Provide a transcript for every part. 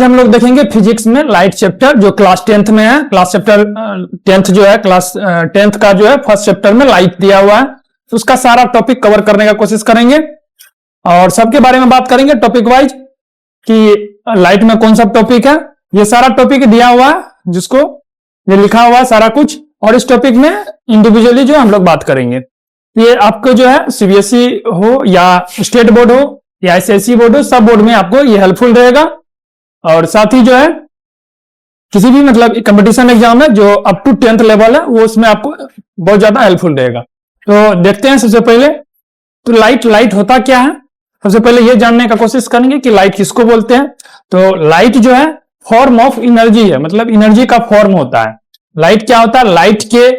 हम लोग देखेंगे फिजिक्स में लाइट चैप्टर जो क्लास 10th में है। क्लास चैप्टर 10th जो है क्लास 10th का जो है फर्स्ट चैप्टर में लाइट दिया हुआ है, तो उसका सारा टॉपिक कवर करने का कोशिश करेंगे और सबके बारे में बात करेंगे टॉपिक वाइज कि लाइट में कौन सा टॉपिक है। ये सारा टॉपिक दिया हुआ है, जिसको ये लिखा हुआ है सारा कुछ, और इस टॉपिक में इंडिविजुअली जो हम लोग बात करेंगे। ये आपको जो है सीबीएसई हो या स्टेट बोर्ड हो या आईसीएसई बोर्ड हो, सब बोर्ड में आपको ये हेल्पफुल रहेगा। और साथ ही जो है किसी भी मतलब कंपटीशन एग्जाम है जो अप टू 10th लेवल है, वो उसमें आपको बहुत ज्यादा हेल्पफुल रहेगा। तो देखते हैं सबसे पहले तो लाइट होता क्या है। सबसे पहले ये जानने का कोशिश करेंगे कि लाइट किसको बोलते हैं। तो लाइट जो है फॉर्म ऑफ एनर्जी है, मतलब एनर्जी का फॉर्म होता है। लाइट क्या होता है, लाइट के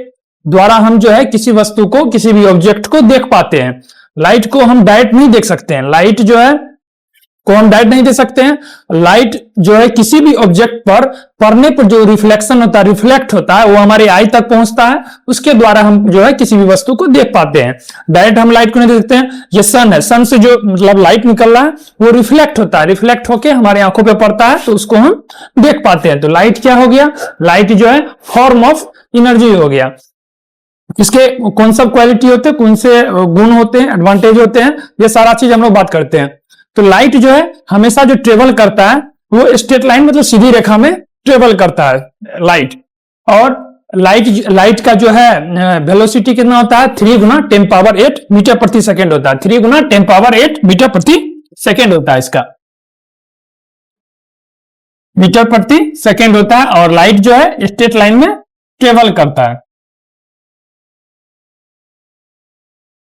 द्वारा हम जो है किसी वस्तु को, किसी भी ऑब्जेक्ट को देख पाते हैं। लाइट को हम डायरेक्ट नहीं देख सकते हैं, लाइट जो है को हम डायरेक्ट नहीं दे सकते हैं। लाइट जो है किसी भी ऑब्जेक्ट पर पड़ने पर जो रिफ्लेक्शन होता है, रिफ्लेक्ट होता है, वो हमारे आई तक पहुंचता है, उसके द्वारा हम जो है किसी भी वस्तु को देख पाते हैं। डायरेक्ट हम लाइट को नहीं देख सकते हैं। ये सन है, सन से जो मतलब लाइट निकल रहा है वो रिफ्लेक्ट होता है, रिफ्लेक्ट होकर हमारे आंखों पर पड़ता है, तो उसको हम देख पाते हैं। तो लाइट क्या हो गया, लाइट जो है फॉर्म ऑफ एनर्जी हो गया। इसके कौन सा क्वालिटी होते हैं, कौन से गुण होते हैं, एडवांटेज होते हैं, ये सारा चीज हम लोग बात करते हैं। तो लाइट जो है हमेशा जो ट्रेवल करता है वो स्ट्रेट लाइन मतलब सीधी रेखा में ट्रेवल करता है लाइट। और लाइट का जो है वेलोसिटी कितना होता है, 3 गुना 10 पावर 8 मीटर प्रति सेकेंड होता है। 3 गुना 10 पावर 8 मीटर प्रति सेकेंड होता है, इसका मीटर प्रति सेकेंड होता है। और लाइट जो है स्ट्रेट लाइन में ट्रेवल करता है।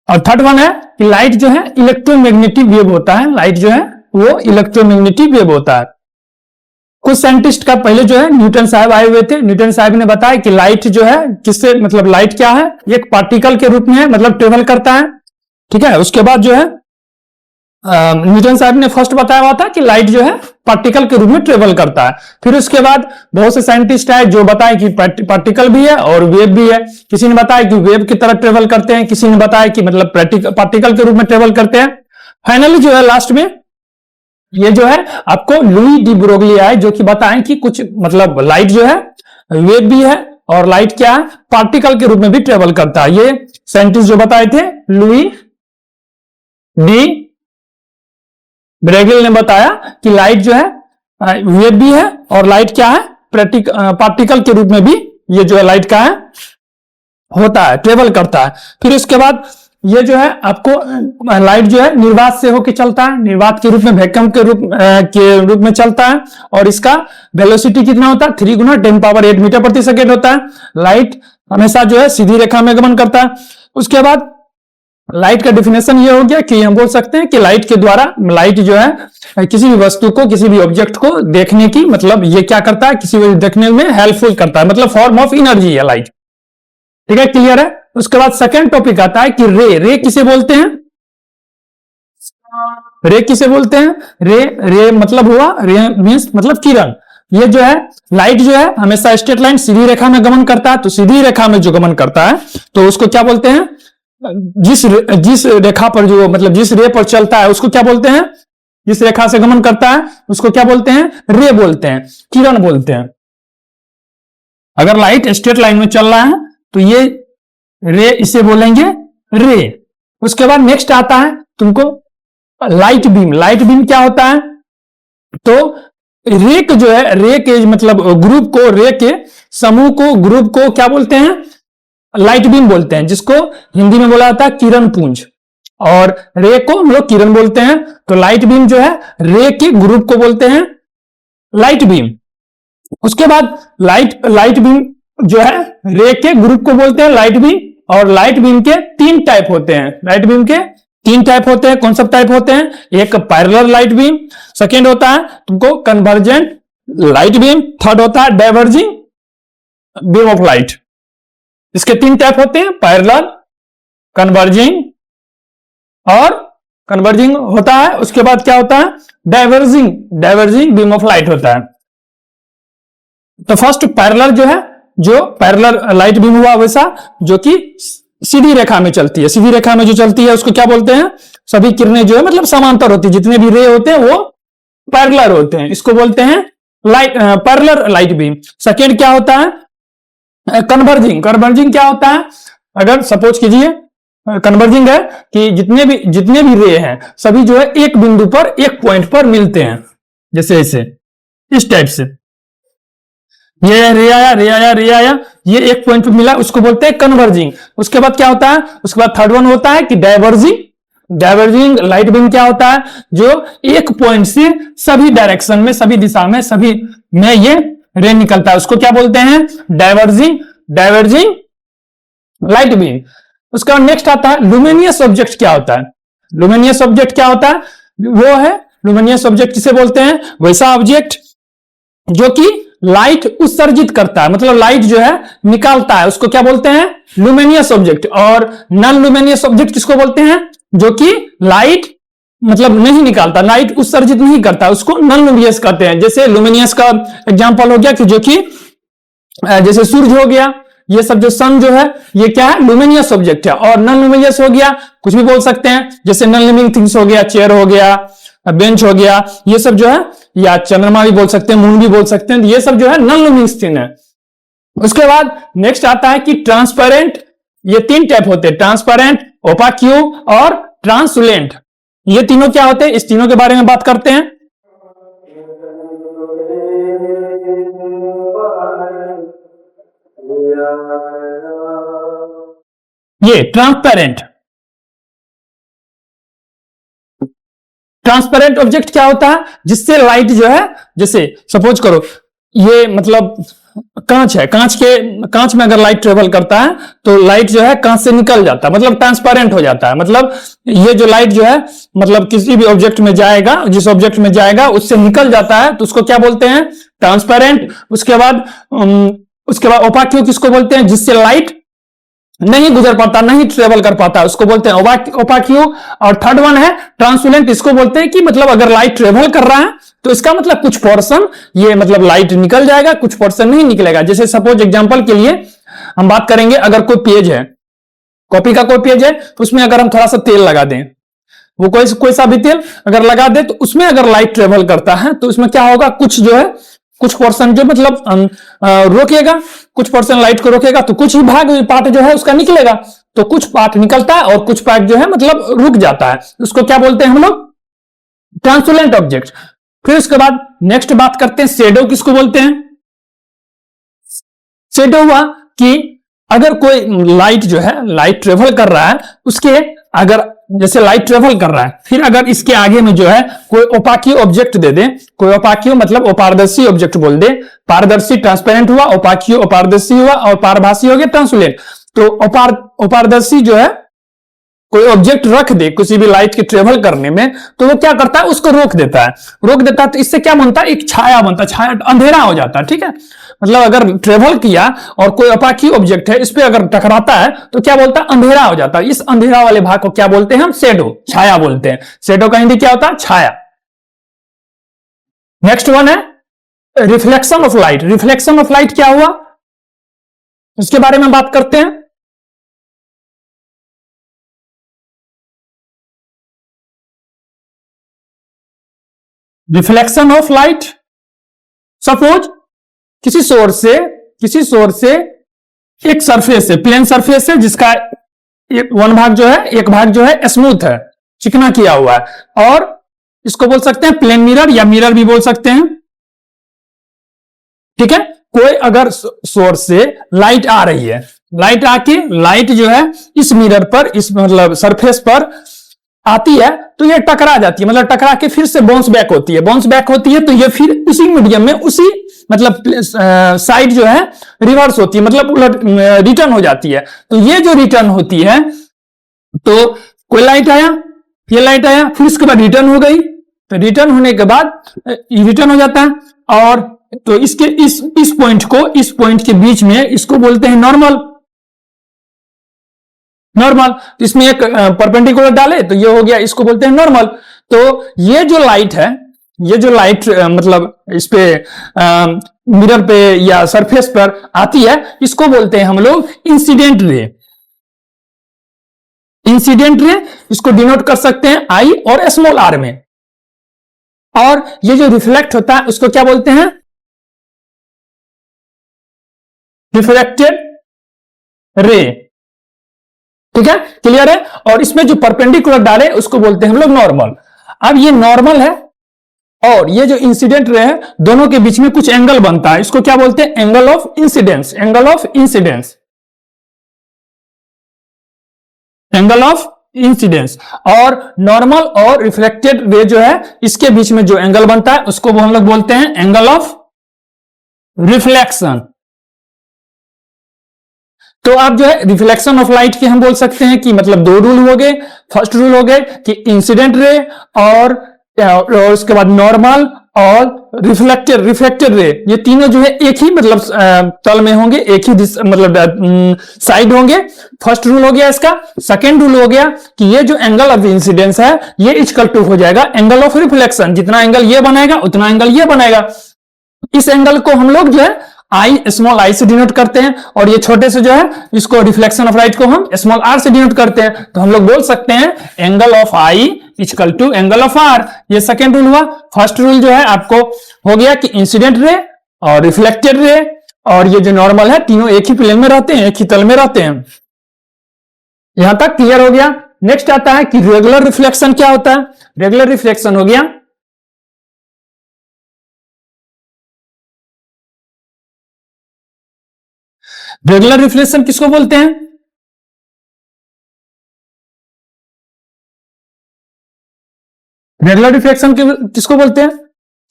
और थर्ड वन है कि लाइट जो है इलेक्ट्रोमैग्नेटिक वेव होता है। लाइट जो है वो इलेक्ट्रोमैग्नेटिक वेव होता है। कुछ साइंटिस्ट का पहले जो है न्यूटन साहब आए हुए थे। न्यूटन साहब ने बताया कि लाइट जो है किससे, मतलब लाइट क्या है, एक पार्टिकल के रूप में है, मतलब ट्रेवल करता है, ठीक है। उसके बाद जो है न्यूटन साहब ने फर्स्ट बताया हुआ था कि लाइट जो है पार्टिकल के रूप में ट्रेवल करता है। फिर उसके बाद बहुत से साइंटिस्ट आए जो बताए कि पार्टिकल भी है और वेव भी है। किसी ने बताया कि वेव की तरह ट्रेवल करते हैं, किसी ने बताया कि मतलब पार्टिकल के रूप में ट्रेवल करते हैं। फाइनली जो है लास्ट में ये जो है आपको लुई डी ब्रोगली आए जो कि बताएं कि कुछ मतलब लाइट जो है वेव भी है और लाइट क्या है, पार्टिकल के रूप में भी ट्रेवल करता है। ये साइंटिस्ट जो बताए थे लुई डी ब्रोगली ने बताया कि लाइट जो है वेव भी है और लाइट क्या है, पार्टिकल के रूप में भी ये जो है लाइट का है होता है, ट्रेवल करता है। फिर उसके बाद ये जो है आपको लाइट जो है निर्वात से होकर चलता है, निर्वात के रूप में, वैक्यूम के रूप में चलता है। और इसका वेलोसिटी कितना होता है, 3 गुना 10 पावर 8 मीटर प्रति सेकेंड होता है। लाइट हमेशा जो है सीधी रेखा में गमन करता है। उसके बाद लाइट का डिफिनेशन ये हो गया कि हम बोल सकते हैं कि लाइट के द्वारा, लाइट जो है किसी भी वस्तु को, किसी भी ऑब्जेक्ट को देखने की, मतलब ये क्या करता है, किसी भी देखने में हेल्पफुल करता है, मतलब फॉर्म ऑफ एनर्जी है लाइट, ठीक है, क्लियर है। उसके बाद सेकंड टॉपिक आता है कि रे किसे बोलते हैं, रे किसे बोलते हैं। रे मतलब हुआ, रे मींस मतलब किरण। ये जो है लाइट जो है हमेशा स्ट्रेट लाइन सीधी रेखा में गमन करता है। तो सीधी रेखा में जो गमन करता है तो उसको क्या बोलते हैं, जिस रेखा पर जो मतलब जिस रे पर चलता है उसको क्या बोलते हैं, जिस रेखा से गमन करता है उसको क्या बोलते हैं, रे बोलते हैं, किरण बोलते हैं। अगर लाइट स्ट्रेट लाइन में चल रहा है तो ये रे, इसे बोलेंगे रे। उसके बाद नेक्स्ट आता है तुमको लाइट बीम। लाइट बीम क्या होता है, तो रे के जो है, रे के मतलब ग्रुप को, रे के समूह को, ग्रुप को क्या बोलते हैं, लाइट बीम बोलते हैं, जिसको हिंदी में बोला जाता है किरण पुंज। और रे को हम लोग किरण बोलते हैं। तो लाइट बीम जो है रे के ग्रुप को बोलते हैं लाइट बीम। उसके बाद लाइट बीम जो है रे के ग्रुप को बोलते हैं लाइट बीम। और लाइट बीम के 3 टाइप होते हैं। लाइट बीम के 3 टाइप होते हैं। कौन सा टाइप होते हैं, एक पैरेलल लाइट बीम, सेकेंड होता है तुमको कन्वर्जेंट लाइट बीम, थर्ड होता है डाइवर्जिंग बीम ऑफ लाइट। इसके 3 टाइप होते हैं, पैरेलल, कन्वर्जिंग और कन्वर्जिंग होता है। उसके बाद क्या होता है, डाइवर्जिंग बीम ऑफ लाइट होता है। तो फर्स्ट पैरेलल जो है, जो पैरेलल लाइट बीम हुआ वैसा जो कि सीधी रेखा में चलती है। सीधी रेखा में जो चलती है उसको क्या बोलते हैं, सभी किरणें जो है मतलब समांतर होती है, जितने भी रे होते हैं वो पैरेलल होते हैं, इसको बोलते हैं light, parallel light beam. Second क्या होता है, कन्वर्जिंग। कन्वर्जिंग क्या होता है, अगर सपोज कीजिए कन्वर्जिंग है कि जितने भी रे हैं सभी जो है एक बिंदु पर, एक पॉइंट पर मिलते हैं, जैसे ऐसे इस टाइप से, ये रे आया रे आया रे आया, ये एक पॉइंट पर मिला, उसको बोलते हैं कन्वर्जिंग। उसके बाद क्या होता है, उसके बाद थर्ड वन होता है कि डाइवर्जिंग। डाइवर्जिंग लाइट बीम क्या होता है, जो एक पॉइंट से सभी डायरेक्शन में, सभी दिशा में, सभी में ये रे निकलता है, उसको क्या बोलते हैं, डाइवर्जिंग। Diverging light beam. उसका नेक्स्ट आता है लुमिनियस ऑब्जेक्ट। क्या होता है लुमिनियस ऑब्जेक्ट, क्या होता है, वो है लुमिनियस ऑब्जेक्ट किसे बोलते हैं, वैसा ऑब्जेक्ट जो कि लाइट उत्सर्जित करता है, मतलब लाइट जो है निकालता है, उसको क्या बोलते हैं, लुमिनियस ऑब्जेक्ट। और नॉन लुमिनियस ऑब्जेक्ट किसको बोलते हैं, जो कि लाइट मतलब नहीं निकालता, लाइट उत्सर्जित नहीं करता, उसको नॉन लुमिनियस कहते हैं। जैसे लुमिनियस का एग्जांपल हो गया कि जो कि जैसे सूर्य हो गया, ये सब जो सन जो है ये क्या है, लुमिनियस ऑब्जेक्ट है। और नॉन लुमिनियस हो गया, कुछ भी बोल सकते हैं, जैसे नॉन लिविंग थिंग्स हो गया, चेयर हो गया, बेंच हो गया, ये सब जो है, या चंद्रमा भी बोल सकते हैं, मून भी बोल सकते हैं, ये सब जो है नॉन लिविंग थिंग है। उसके बाद नेक्स्ट आता है कि ट्रांसपेरेंट। ये तीन टाइप होते हैं, ट्रांसपेरेंट, ओपाक्यू और ट्रांसलुसेंट। ये तीनों क्या होते हैं, इस तीनों के बारे में बात करते हैं। ये ट्रांसपेरेंट, ट्रांसपेरेंट ऑब्जेक्ट क्या होता है, जिससे लाइट जो है, जैसे सपोज करो ये मतलब कांच है, कांच में अगर लाइट ट्रेवल करता है तो लाइट जो है कांच से निकल जाता है, मतलब ट्रांसपेरेंट हो जाता है। मतलब ये जो लाइट जो है मतलब किसी भी ऑब्जेक्ट में जाएगा, जिस ऑब्जेक्ट में जाएगा उससे निकल जाता है, तो उसको क्या बोलते हैं, ट्रांसपेरेंट। उसके बाद ओपाक्यू किसको बोलते हैं, जिससे लाइट नहीं गुजर पाता, नहीं ट्रेवल कर पाता, उसको बोलते हैं ओपाक्यू। और थर्ड वन है ट्रांसलुसेंट, इसको बोलते हैं कि मतलब अगर लाइट ट्रेवल कर रहा है तो इसका मतलब कुछ पोर्शन ये मतलब लाइट निकल जाएगा, कुछ पोर्शन नहीं निकलेगा। जैसे सपोज एग्जांपल के लिए हम बात करेंगे, अगर कोई पेज है, कॉपी का कोई पेज है, उसमें अगर हम थोड़ा सा तेल लगा दें, वो कोई सा भी तेल अगर लगा दे, तो उसमें अगर लाइट ट्रेवल करता है तो उसमें क्या होगा, कुछ जो है कुछ पोर्शन जो मतलब रोकेगा, कुछ पोर्शन लाइट को रोकेगा, तो कुछ ही भाग पार्ट जो है उसका निकलेगा, तो कुछ पार्ट निकलता है और कुछ पार्ट जो है मतलब रुक जाता है, उसको क्या बोलते हैं हम लोग, ट्रांसलुसेंट ऑब्जेक्ट। फिर उसके बाद नेक्स्ट बात करते हैं शेडो किसको बोलते हैं। शेडो हुआ कि अगर कोई लाइट जो है लाइट ट्रेवल कर रहा है, उसके अगर जैसे लाइट ट्रेवल कर रहा है, फिर अगर इसके आगे में जो है कोई ओपाक्यू ऑब्जेक्ट दे दे, कोई ओपाक्यू मतलब अपारदर्शी ऑब्जेक्ट बोल दे, पारदर्शी ट्रांसपेरेंट हुआ, ओपाक्यू अपारदर्शी हुआ, और पारभासी हो गया ट्रांसलुसेंट। तो अपारदर्शी जो है कोई ऑब्जेक्ट रख दे किसी भी लाइट के ट्रेवल करने में, तो वो क्या करता है, उसको रोक देता है, तो इससे क्या बनता है, एक छाया बनता है, छाया अंधेरा हो जाता है, ठीक है। मतलब अगर ट्रेवल किया और कोई अपाकी ऑब्जेक्ट है, इस पे अगर टकराता है तो क्या बोलता है, अंधेरा हो जाता है। इस अंधेरा वाले भाग को क्या बोलते हैं हम, शेडो, छाया बोलते हैं। शेडो का हिंदी क्या होता है, छाया। नेक्स्ट वन है reflection of light. Reflection of light क्या हुआ, उसके बारे में बात करते हैं। रिफ्लेक्शन ऑफ लाइट, सपोज किसी सोर्स से एक सरफेस है, प्लेन सरफेस है, जिसका एक भाग जो है स्मूथ है, चिकना किया हुआ है, और इसको बोल सकते हैं प्लेन मिरर या मिरर भी बोल सकते हैं, ठीक है। कोई अगर सोर्स से लाइट आ रही है, लाइट आके लाइट जो है इस मिरर पर, इस मतलब सरफेस पर आती है, तो ये टकरा जाती है, मतलब टकरा के फिर से बाउंस बैक होती है, तो ये फिर उसी मीडियम में, उसी मतलब साइड जो है रिवर्स होती है, मतलब उलट रिटर्न हो जाती है। तो ये जो रिटर्न होती है, तो कोई लाइट आया, ये लाइट आया, फिर उसके बाद रिटर्न हो गई, तो रिटर्न होने के बाद रिटर्न हो जाता है, और तो इसके इस पॉइंट के बीच में इसको बोलते हैं नॉर्मल। इसमें एक परपेंडिकुलर डाले तो ये हो गया, इसको बोलते हैं नॉर्मल। तो ये जो लाइट है, मतलब इस पे मिरर पे या सरफेस पर आती है, इसको बोलते हैं हम लोग इंसिडेंट रे। इसको डिनोट कर सकते हैं आई और स्मॉल आर में। और ये जो रिफ्लेक्ट होता है उसको क्या बोलते हैं, रिफ्लेक्टेड रे। ठीक है, क्लियर है। और इसमें जो परपेंडिकुलर डाले उसको बोलते हैं हम लोग नॉर्मल। अब ये नॉर्मल है और ये जो इंसिडेंट रे है, दोनों के बीच में कुछ एंगल बनता है, इसको क्या बोलते हैं? Angle of incidence. Angle of incidence, angle of incidence. और नॉर्मल और रिफ्लेक्टेड रे जो है, इसके बीच में जो एंगल बनता है उसको हम लोग बोलते हैं एंगल ऑफ रिफ्लेक्शन। तो आप जो है रिफ्लेक्शन ऑफ लाइट के हम बोल सकते हैं कि मतलब दो रूल हो गए। फर्स्ट रूल हो गए कि इंसिडेंट रे और उसके बाद नॉर्मल और रिफ्लेक्टेड रे, ये तीनों जो है एक ही मतलब तल में होंगे, एक ही मतलब साइड होंगे। फर्स्ट रूल हो गया इसका। सेकेंड रूल हो गया कि ये जो एंगल ऑफ इंसिडेंस है ये इक्वल टू हो जाएगा एंगल ऑफ रिफ्लेक्शन। जितना एंगल ये बनाएगा उतना एंगल ये बनाएगा। इस एंगल को हम लोग जो है आई, स्मॉल आई से डिनोट करते हैं, और ये छोटे से जो है इसको रिफ्लेक्शन ऑफ लाइट को हम स्मॉल आर से डिनोट करते हैं। तो हम लोग बोल सकते हैं angle of I equal to angle of R. ये सेकेंड रूल हुआ। फर्स्ट रूल जो है आपको हो गया कि इंसिडेंट रे और रिफ्लेक्टेड रे और ये जो नॉर्मल है तीनों एक ही प्लेन में रहते हैं, एक ही तल में रहते हैं। यहां तक क्लियर हो गया। नेक्स्ट आता है कि रेगुलर रिफ्लेक्शन क्या होता है। रेगुलर रिफ्लेक्शन हो गया, रेगुलर रिफ्लेक्शन किसको बोलते हैं? रेगुलर रिफ्लेक्शन किसको बोलते हैं?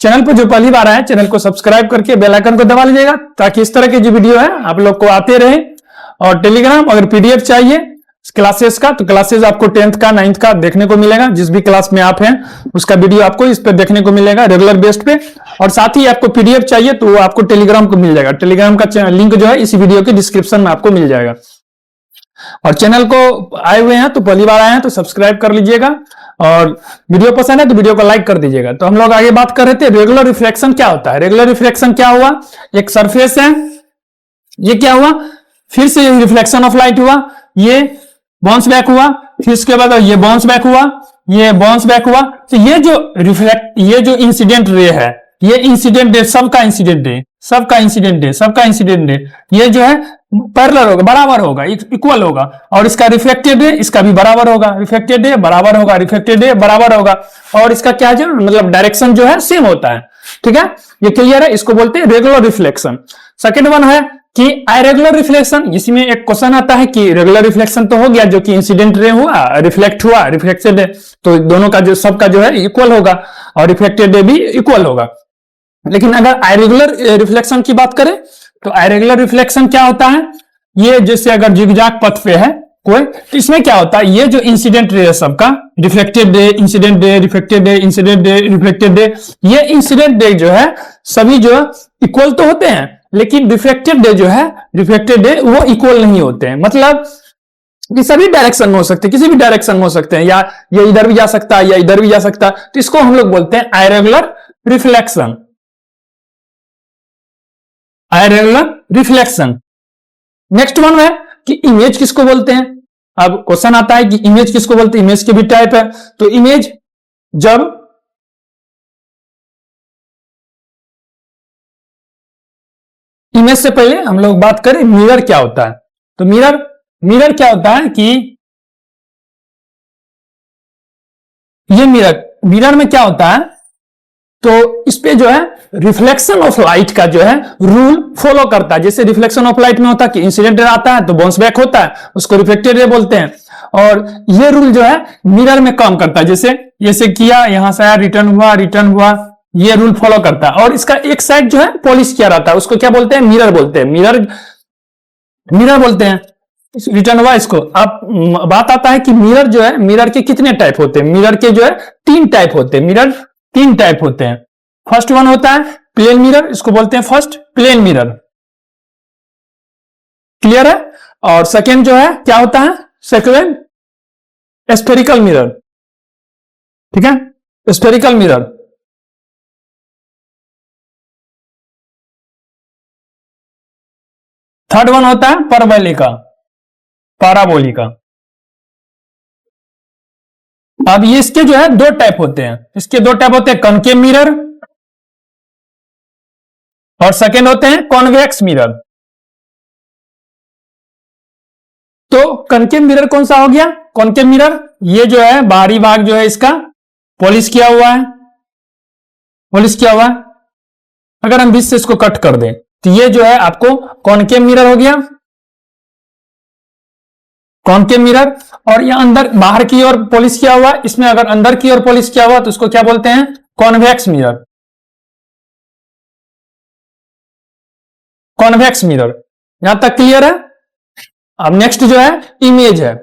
चैनल पर जो पहली बार आए चैनल को सब्सक्राइब करके बेल आइकन को दबा लीजिएगा ताकि इस तरह के जो वीडियो है आप लोग को आते रहे। और टेलीग्राम अगर पीडीएफ चाहिए क्लासेस का, तो क्लासेस आपको 10th का 9th का देखने को मिलेगा। जिस भी क्लास में आप हैं उसका वीडियो आपको इस पर देखने को मिलेगा रेगुलर बेस्ड पे। और साथ ही आपको पीडीएफ चाहिए तो वो आपको टेलीग्राम को मिल जाएगा। टेलीग्राम का लिंक जो है इसी वीडियो के डिस्क्रिप्शन में आपको मिल जाएगा। और चैनल को आए हुए हैं तो पहली बार आए हैं तो सब्सक्राइब कर लीजिएगा, और वीडियो पसंद है तो वीडियो को लाइक कर दीजिएगा। तो हम लोग आगे बात कर रहे थे रेगुलर रिफ्लेक्शन क्या होता है। रेगुलर रिफ्लेक्शन क्या हुआ? एक सरफेस है, ये क्या हुआ? फिर से रिफ्लेक्शन ऑफ लाइट हुआ, ये बाउंस बैक हुआ, फिर इसके बाद ये बाउंस बैक हुआ, ये बाउंस बैक हुआ। तो ये जो इंसिडेंट रे है, ये इंसिडेंट रे सबका इंसिडेंट रे, सबका इंसिडेंट रे, सबका इंसिडेंट रे, ये जो है पैरेलल होगा, बराबर होगा, इक्वल होगा। और इसका रिफ्लेक्टेड रे इसका भी बराबर होगा, रिफ्लेक्टेड रे बराबर होगा, रिफ्लेक्टेड रे बराबर होगा। और इसका क्या जो मतलब डायरेक्शन जो है सेम होता है। ठीक है, ये क्लियर है। इसको बोलते हैं रेगुलर रिफ्लेक्शन। सेकेंड वन है कि इरेगुलर रिफ्लेक्शन। इसमें एक क्वेश्चन आता है कि रेगुलर रिफ्लेक्शन तो हो गया जो कि इंसिडेंट रे हुआ, रिफ्लेक्ट हुआ, रिफ्लेक्टेड रे, तो दोनों का जो सबका जो है इक्वल होगा और रिफ्लेक्टेड रे भी इक्वल होगा। लेकिन अगर आयरेगुलर रिफ्लेक्शन की बात करें तो आयरेगुलर रिफ्लेक्शन क्या होता है? ये जैसे अगर जिगजैग पथ पे है कोई, तो इसमें क्या होता है? ये जो इंसिडेंट रे है सबका, reflected ray, incident ray, reflected ray, incident ray, reflected ray, ये इंसिडेंट रे जो है सभी जो इक्वल तो होते हैं, लेकिन रिफ्लेक्टेड रे जो है, रिफ्लेक्टेड रे वो इक्वल नहीं होते हैं। मतलब कि सभी डायरेक्शन में हो सकते हैं, किसी भी डायरेक्शन में हो सकते हैं, या ये इधर भी जा सकता है या इधर भी जा सकता है। तो इसको हम लोग बोलते हैं आयरेगुलर रिफ्लेक्शन। आयरेगुलर रिफ्लेक्शन। नेक्स्ट वन है कि इमेज किसको बोलते हैं। अब क्वेश्चन आता है कि इमेज किसको बोलते हैं। इमेज के भी टाइप है। तो इमेज जब इमेज से पहले हम लोग बात करें मिरर क्या होता है। तो मिरर क्या होता है कि ये मिरर में क्या होता है, तो इस पे जो है रिफ्लेक्शन ऑफ लाइट का जो है रूल फॉलो करता है। जैसे रिफ्लेक्शन ऑफ लाइट में होता है कि इंसिडेंट रे आता है तो बाउंस बैक होता है, उसको रिफ्लेक्टेड रे बोलते हैं। और ये रूल जो है मिरर में काम करता है। जैसे किया, यहां से आया, रिटर्न हुआ, ये रूल फॉलो करता है। और इसका एक साइड जो है पॉलिश किया रहता है, उसको क्या बोलते हैं? मिरर बोलते हैं। मिरर बोलते हैं। रिटर्न हुआ इसको। अब बात आता है कि मिरर जो है, मिरर के कितने टाइप होते हैं? मिरर के जो है 3 टाइप होते हैं। मिरर 3 टाइप होते हैं। फर्स्ट वन होता है प्लेन मिरर, इसको बोलते हैं फर्स्ट प्लेन मिरर। क्लियर है। और सेकेंड जो है क्या होता है? Second spherical mirror. ठीक है, स्फेरिकल मिरर। थर्ड वन होता है पैराबोलिका। अब ये इसके जो है 2 टाइप होते हैं। इसके 2 टाइप होते हैं, कॉनकेव मिरर और सेकेंड होते हैं कॉन्वेक्स मिरर। तो कनकेव मिरर कौन सा हो गया? कॉनकेव मिरर, ये जो है बाहरी भाग जो है इसका पॉलिश किया हुआ है, पॉलिश किया हुआ है। अगर हम बीच से इसको कट कर दें तो ये जो है आपको कॉनकेव मिरर हो गया, कॉनकेव मिरर। और ये अंदर बाहर की ओर पॉलिश किया हुआ, इसमें अगर अंदर की ओर पॉलिश किया हुआ तो उसको क्या बोलते हैं? Convex mirror, convex mirror. यहां तक क्लियर है? अब नेक्स्ट जो है इमेज है।